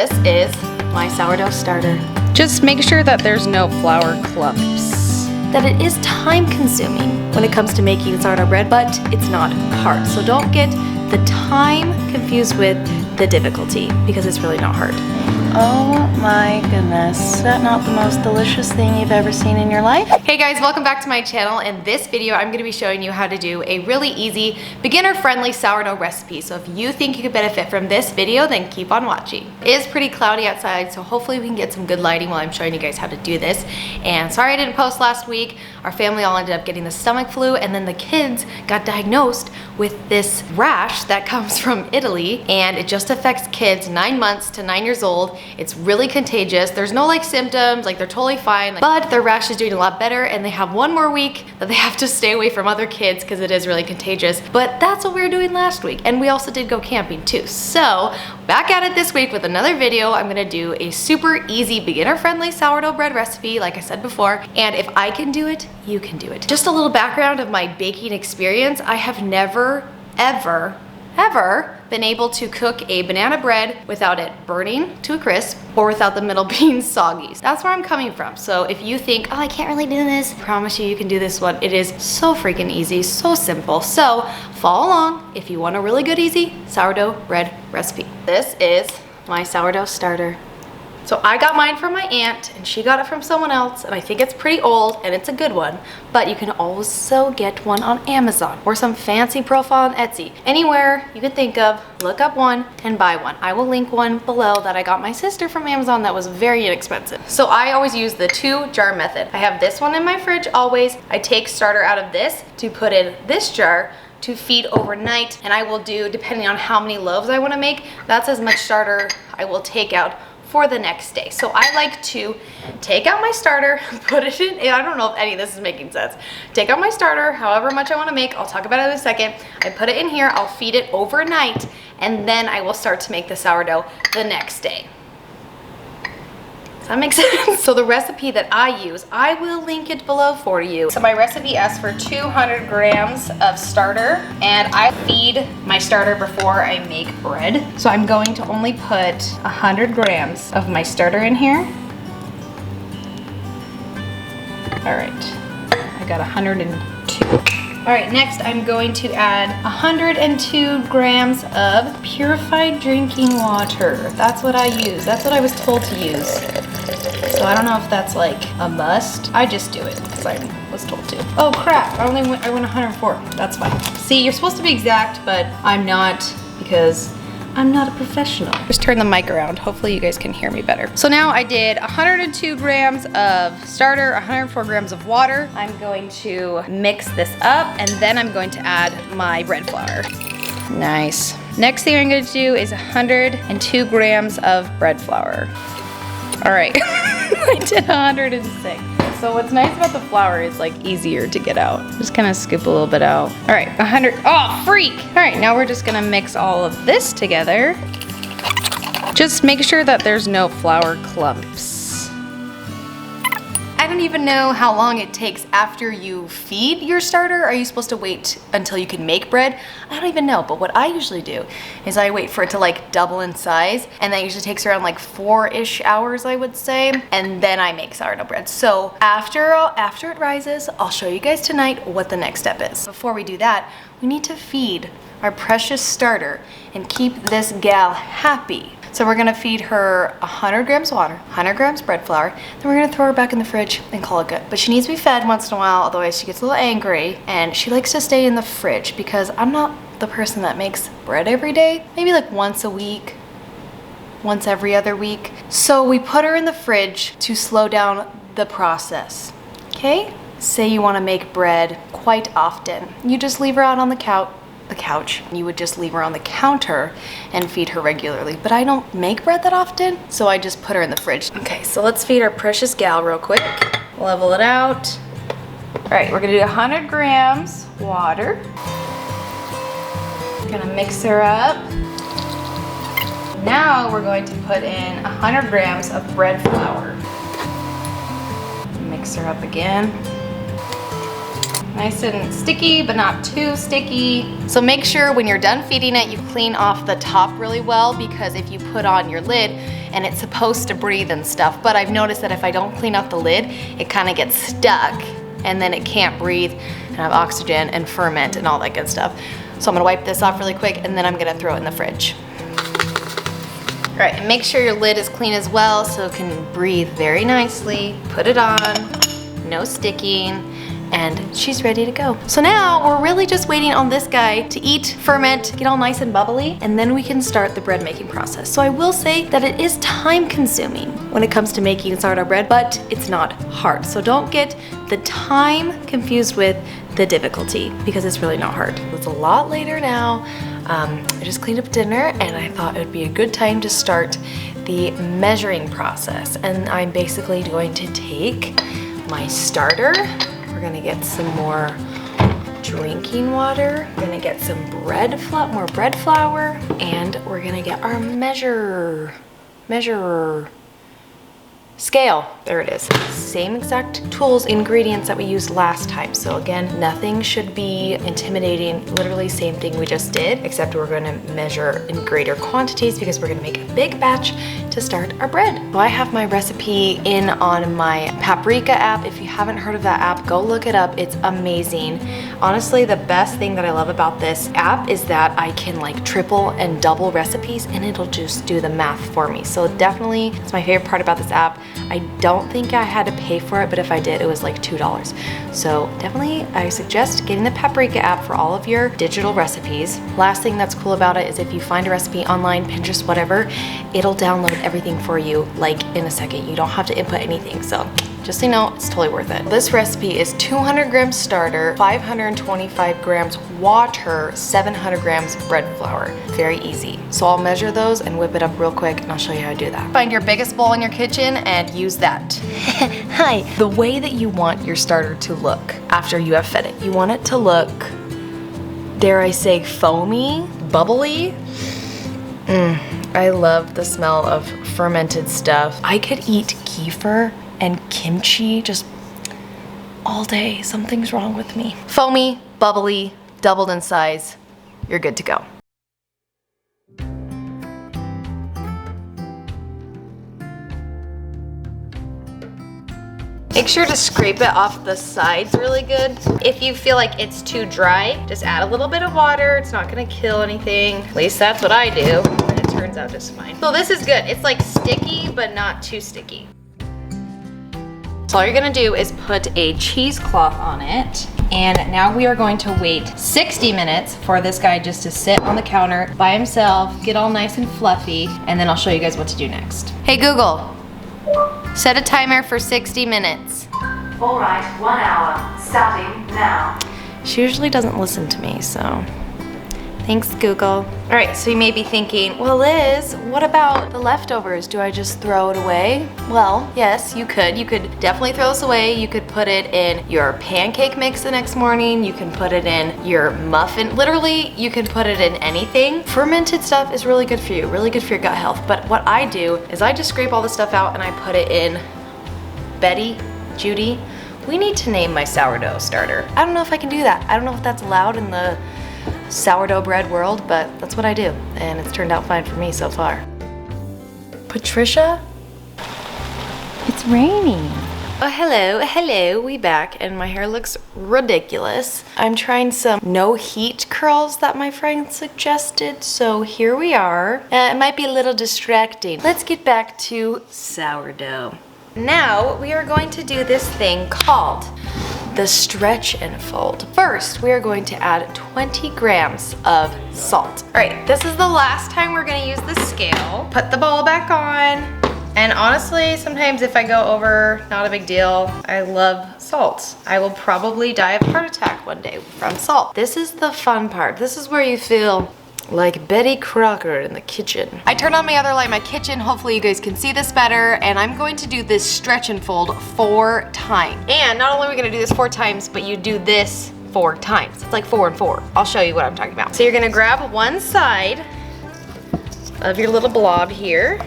This is my sourdough starter. Just make sure that there's no flour clumps. That it is time consuming when it comes to making sourdough bread, but it's not hard. So don't get the time confused with the difficulty, because it's really not hard. Oh my goodness, is that not the most delicious thing you've ever seen in your life? Hey guys, welcome back to my channel. In this video, I'm gonna be showing you how to do a really easy, beginner-friendly sourdough recipe. So if you think you could benefit from this video, then keep on watching. It is pretty cloudy outside, so hopefully we can get some good lighting while I'm showing you guys how to do this. And sorry I didn't post last week. Our family all ended up getting the stomach flu, and then the kids got diagnosed with this rash that comes from Italy, and it just affects kids 9 months to 9 years old. It's really contagious. There's no like symptoms, like they're totally fine, but their rash is doing a lot better, and they have 1 more week that they have to stay away from other kids because it is really contagious. But that's what we were doing last week, and we also did go camping too. So back at it this week with another video. I'm gonna do a super easy, beginner-friendly sourdough bread recipe, like I said before, and if I can do it, you can do it. Just a little background of my baking experience. I have never, ever been able to cook a banana bread without it burning to a crisp or without the middle being soggy. That's where I'm coming from. So if you think, oh, I can't really do this, I promise you, you can do this one. It is so freaking easy, so simple. So follow along if you want a really good, easy sourdough bread recipe. This is my sourdough starter. So I got mine from my aunt, and she got it from someone else, and I think it's pretty old, and it's a good one, but you can also get one on Amazon or some fancy profile on Etsy. Anywhere you can think of, look up one and buy one. I will link one below that I got my sister from Amazon that was very inexpensive. So I always use the 2-jar method. I have this one in my fridge always. I take starter out of this to put in this jar to feed overnight, and I will do, depending on how many loaves I want to make, that's as much starter I will take out for the next day. So I like to take out my starter, put it in, I don't know if any of this is making sense. Take out my starter, however much I want to make, I'll talk about it in a second. I put it in here, I'll feed it overnight, and then I will start to make the sourdough the next day. Does that make sense? So the recipe that I use, I will link it below for you. So my recipe asks for 200 grams of starter, and I feed my starter before I make bread. So I'm going to only put 100 grams of my starter in here. All right, I got 102. All right, next I'm going to add 102 grams of purified drinking water. That's what I use. That's what I was told to use. So I don't know if that's like a must. I just do it because I was told to. Oh crap, I went 104. That's fine. See, you're supposed to be exact, but I'm not, because I'm not a professional. Just turn the mic around. Hopefully you guys can hear me better. So now I did 102 grams of starter, 104 grams of water. I'm going to mix this up, and then I'm going to add my bread flour. Nice. Next thing I'm going to do is 102 grams of bread flour. All right, I did 106. So what's nice about the flour is like easier to get out. Just kind of scoop a little bit out. All right, 100, oh freak. All right, now we're just gonna mix all of this together. Just make sure that there's no flour clumps. I don't even know how long it takes after you feed your starter. Are you supposed to wait until you can make bread? I don't even know, but what I usually do is I wait for it to like double in size, and that usually takes around like 4-ish hours, I would say, and then I make sourdough bread. So after it rises, I'll show you guys tonight what the next step is. Before we do that, we need to feed our precious starter and keep this gal happy. So we're gonna feed her 100 grams water, 100 grams bread flour, then we're gonna throw her back in the fridge and call it good. But she needs to be fed once in a while, otherwise she gets a little angry, and she likes to stay in the fridge because I'm not the person that makes bread every day, maybe like once a week, once every other week. So we put her in the fridge to slow down the process, okay? Say you wanna make bread quite often. You just leave her out on the couch. You would just leave her on the counter and feed her regularly. But I don't make bread that often, so I just put her in the fridge. Okay, so let's feed our precious gal real quick. Level it out. All right, we're gonna do 100 grams water. Gonna mix her up. Now we're going to put in 100 grams of bread flour. Mix her up again. Nice and sticky, but not too sticky. So make sure when you're done feeding it, you clean off the top really well, because if you put on your lid and it's supposed to breathe and stuff, but I've noticed that if I don't clean off the lid, it kind of gets stuck and then it can't breathe and have oxygen and ferment and all that good stuff. So I'm gonna wipe this off really quick and then I'm gonna throw it in the fridge. All right, and make sure your lid is clean as well so it can breathe very nicely. Put it on, no sticking, and she's ready to go. So now we're really just waiting on this guy to eat, ferment, get all nice and bubbly, and then we can start the bread making process. So I will say that it is time consuming when it comes to making sourdough bread, but it's not hard. So don't get the time confused with the difficulty because it's really not hard. It's a lot later now. I just cleaned up dinner and I thought it would be a good time to start the measuring process. And I'm basically going to take my starter. We're gonna get some more drinking water. We're gonna get some more bread flour, and we're gonna get our measurer. Scale, there it is. Same exact tools, ingredients that we used last time. So again, nothing should be intimidating, literally same thing we just did, except we're gonna measure in greater quantities because we're gonna make a big batch to start our bread. So I have my recipe in on my Paprika app. If you haven't heard of that app, go look it up, it's amazing. Honestly, the best thing that I love about this app is that I can like triple and double recipes and it'll just do the math for me. So definitely, it's my favorite part about this app. I don't think I had to pay for it, but if I did, it was like $2. So definitely, I suggest getting the Paprika app for all of your digital recipes. Last thing that's cool about it is if you find a recipe online, Pinterest, whatever, it'll download everything for you like in a second. You don't have to input anything. So just so you know, it's totally worth it. This recipe is 200 grams starter, 525 grams water, 700 grams bread flour. Very easy. So I'll measure those and whip it up real quick and I'll show you how to do that. Find your biggest bowl in your kitchen and use that. Hi. The way that you want your starter to look after you have fed it. You want it to look, dare I say, foamy, bubbly. I love the smell of fermented stuff. I could eat kefir and kimchi just all day. Something's wrong with me. Foamy, bubbly, doubled in size. You're good to go. Make sure to scrape it off the sides really good. If you feel like it's too dry, just add a little bit of water. It's not gonna kill anything. At least that's what I do, and it turns out just fine. So this is good. It's like sticky, but not too sticky. So all you're gonna do is put a cheesecloth on it. And now we are going to wait 60 minutes for this guy just to sit on the counter by himself, get all nice and fluffy, and then I'll show you guys what to do next. Hey Google, set a timer for 60 minutes. All right, 1 hour, starting now. She usually doesn't listen to me, so thanks, Google. All right, so you may be thinking, well, Liz, what about the leftovers? Do I just throw it away? Well, yes, you could. You could definitely throw this away. You could put it in your pancake mix the next morning. You can put it in your muffin. Literally, you can put it in anything. Fermented stuff is really good for you, really good for your gut health. But what I do is I just scrape all the stuff out and I put it in Betty, Judy. We need to name my sourdough starter. I don't know if I can do that. I don't know if that's allowed in the sourdough bread world, but that's what I do, and it's turned out fine for me so far. Patricia? It's raining. Oh, hello, we back, and my hair looks ridiculous. I'm trying some no heat curls that my friend suggested, so here we are. It might be a little distracting. Let's get back to sourdough. Now we are going to do this thing called the stretch and fold. First, we are going to add 20 grams of salt. All right, this is the last time we're gonna use the scale. Put the bowl back on. And honestly, sometimes if I go over, not a big deal. I love salt. I will probably die of a heart attack one day from salt. This is the fun part. This is where you feel like Betty Crocker in the kitchen. I turned on my other light in my kitchen. Hopefully you guys can see this better. And I'm going to do this stretch and fold 4 times. And not only are we gonna do this 4 times, but you do this 4 times. It's like 4 and 4. I'll show you what I'm talking about. So you're gonna grab one side of your little blob here.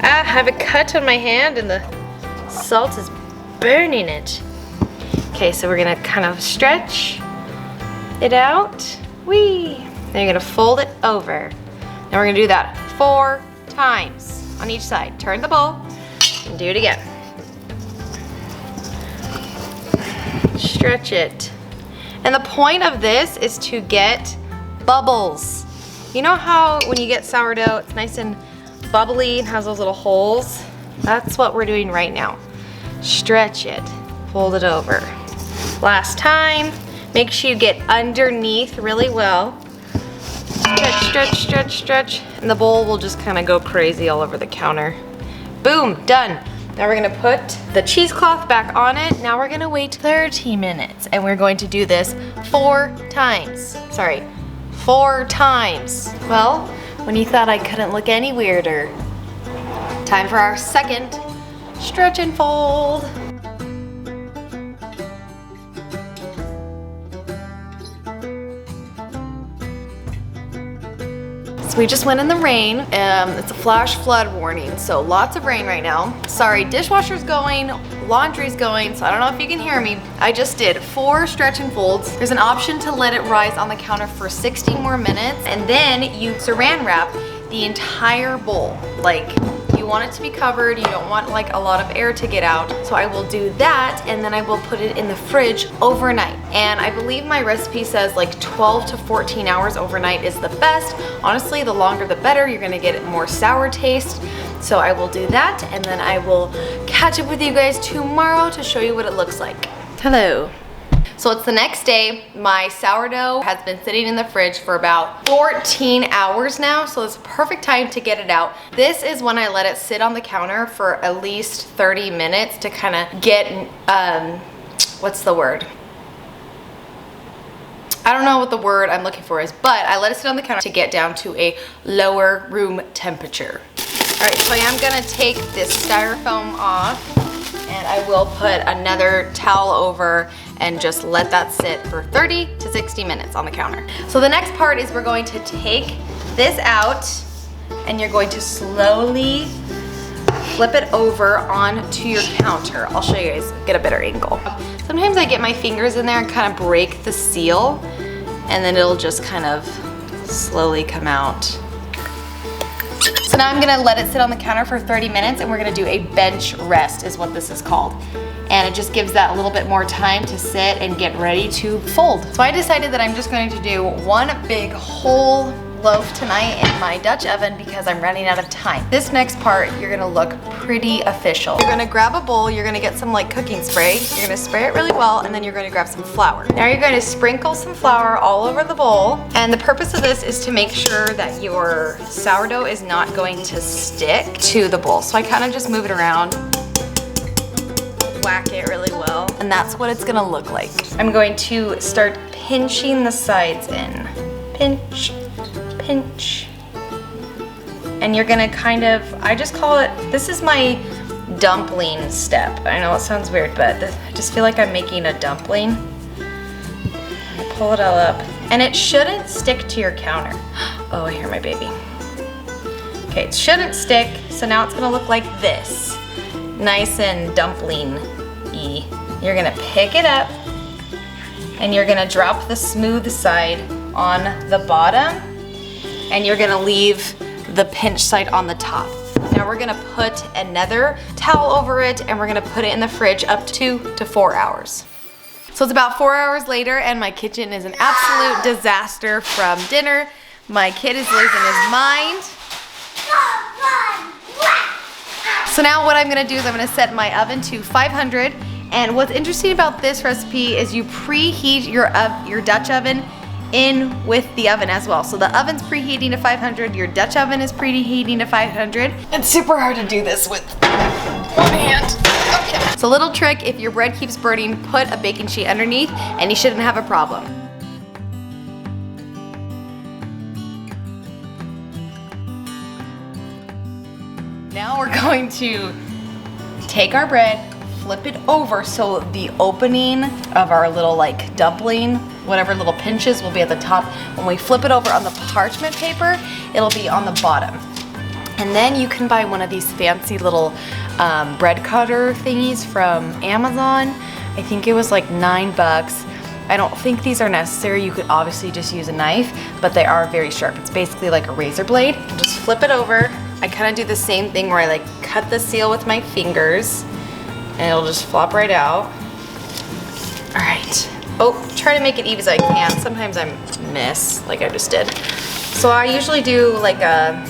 I have a cut on my hand and the salt is burning it. Okay, so we're gonna kind of stretch it out. Whee! Then you're gonna fold it over. Now we're gonna do that 4 times. times on each side. Turn the bowl and do it again. Stretch it. And the point of this is to get bubbles. You know how when you get sourdough, it's nice and bubbly and has those little holes? That's what we're doing right now. Stretch it, fold it over. Last time, make sure you get underneath really well. Stretch, stretch, stretch, stretch. And the bowl will just kind of go crazy all over the counter. Boom, done. Now we're gonna put the cheesecloth back on it. Now we're gonna wait 30 minutes and we're going to do this 4 times. Sorry, 4 times. Well, when you thought I couldn't look any weirder, time for our second stretch and fold. So we just went in the rain. It's a flash flood warning, so lots of rain right now. Sorry, dishwasher's going, laundry's going, so I don't know if you can hear me. I just did 4 stretch and folds. There's an option to let it rise on the counter for 60 more minutes, and then you saran wrap the entire bowl. Like, you want it to be covered, you don't want like a lot of air to get out. So I will do that, and then I will put it in the fridge overnight. And I believe my recipe says like 12 to 14 hours overnight is the best. Honestly, the longer the better. You're gonna get more sour taste. So I will do that, and then I will catch up with you guys tomorrow to show you what it looks like. Hello. So it's the next day. My sourdough has been sitting in the fridge for about 14 hours now, so it's a perfect time to get it out. This is when I let it sit on the counter for at least 30 minutes to kind of get, what's the word? I don't know what the word I'm looking for is, but I let it sit on the counter to get down to a lower room temperature. All right, so I am gonna take this styrofoam off, and I will put another towel over and just let that sit for 30 to 60 minutes on the counter. So the next part is we're going to take this out, and you're going to slowly flip it over onto your counter. I'll show you guys, get a better angle. Sometimes I get my fingers in there and kind of break the seal, and then it'll just kind of slowly come out. So now I'm gonna let it sit on the counter for 30 minutes, and we're gonna do a bench rest is what this is called. And it just gives that a little bit more time to sit and get ready to fold. So I decided that I'm just going to do one big whole loaf tonight in my Dutch oven because I'm running out of time. This next part, you're gonna look pretty official. You're gonna grab a bowl, you're gonna get some like cooking spray, you're gonna spray it really well, and then you're gonna grab some flour. Now you're going to sprinkle some flour all over the bowl, and the purpose of this is to make sure that your sourdough is not going to stick to the bowl. So I kind of just move it around, whack it really well, and that's what it's gonna look like. I'm going to start pinching the sides in. Pinch, pinch. And you're gonna kind of, I just call it, this is my dumpling step. I know it sounds weird, but I just feel like I'm making a dumpling. Pull it all up. And it shouldn't stick to your counter. Oh, I hear my baby. Okay, it shouldn't stick, so now it's gonna look like this. Nice and dumpling-y. You're gonna pick it up, and you're gonna drop the smooth side on the bottom, and you're gonna leave the pinch side on the top. Now we're gonna put another towel over it, and we're gonna put it in the fridge up to 2 to 4 hours. So it's about 4 hours later, and my kitchen is an absolute disaster from dinner. My kid is losing his mind. So now what I'm gonna do is I'm gonna set my oven to 500, and what's interesting about this recipe is you preheat your Dutch oven in with the oven as well. So the oven's preheating to 500, your Dutch oven is preheating to 500. It's super hard to do this with one hand. Okay. So little trick, if your bread keeps burning, put a baking sheet underneath and you shouldn't have a problem. Now we're going to take our bread, flip it over so the opening of our little like dumpling, whatever little pinches will be at the top. When we flip it over on the parchment paper, it'll be on the bottom. And then you can buy one of these fancy little bread cutter thingies from Amazon. I think it was like $9. I don't think these are necessary. You could obviously just use a knife, but they are very sharp. It's basically like a razor blade. Just flip it over, I kind of do the same thing where I like cut the seal with my fingers and it'll just flop right out. All right. Oh, try to make it even as I can. Sometimes I miss, like I just did. So I usually do like a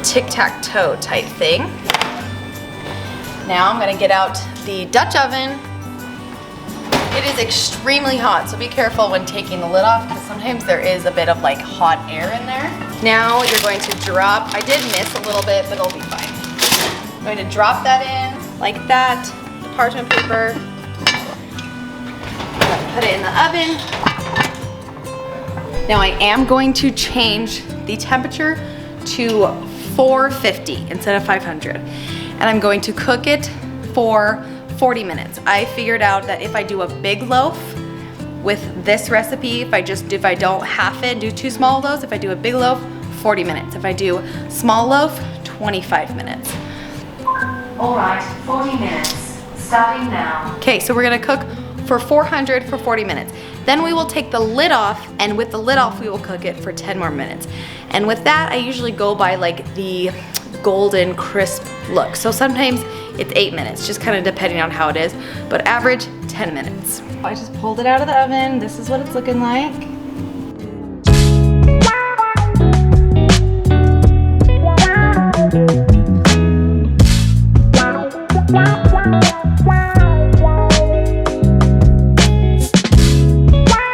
tic-tac-toe type thing. Now I'm gonna get out the Dutch oven. It is extremely hot, so be careful when taking the lid off because sometimes there is a bit of like hot air in there. Now you're going to drop, I did miss a little bit, but it'll be fine. I'm going to drop that in like that, the parchment paper. Put it in the oven. Now I am going to change the temperature to 450 instead of 500. And I'm going to cook it for 40 minutes. I figured out that if I do a big loaf with this recipe, if I don't half it, do 2 small loaves, if I do a big loaf, 40 minutes. If I do small loaf, 25 minutes. All right, 40 minutes. Starting now. Okay, so we're gonna cook for 400 for 40 minutes. Then we will take the lid off, and with the lid off, we will cook it for 10 more minutes. And with that, I usually go by like the golden crisp look. So sometimes it's 8 minutes, just kind of depending on how it is, but average 10 minutes. I just pulled it out of the oven. This is what it's looking like.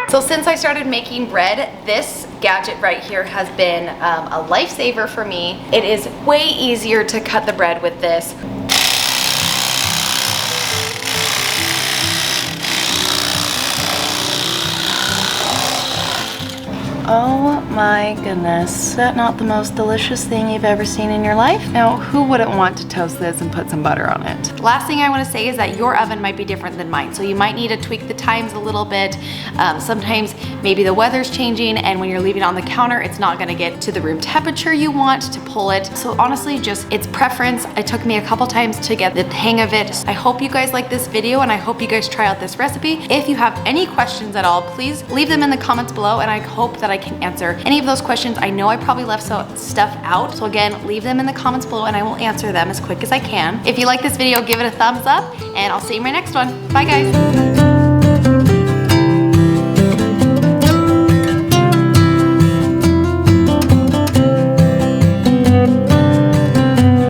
So since I started making bread, this gadget right here has been a lifesaver for me. It is way easier to cut the bread with this. Oh my goodness, is that not the most delicious thing you've ever seen in your life? Now, who wouldn't want to toast this and put some butter on it? Last thing I want to say is that your oven might be different than mine, so you might need to tweak the times a little bit. Sometimes maybe the weather's changing and when you're leaving it on the counter, it's not going to get to the room temperature you want to pull it. So honestly, just it's preference. It took me a couple times to get the hang of it. I hope you guys like this video and I hope you guys try out this recipe. If you have any questions at all, please leave them in the comments below and I hope that I can answer any of those questions. I know I probably left some stuff out, so again, leave them in the comments below and I will answer them as quick as I can. If you like this video, give it a thumbs up and I'll see you in my next one. Bye guys.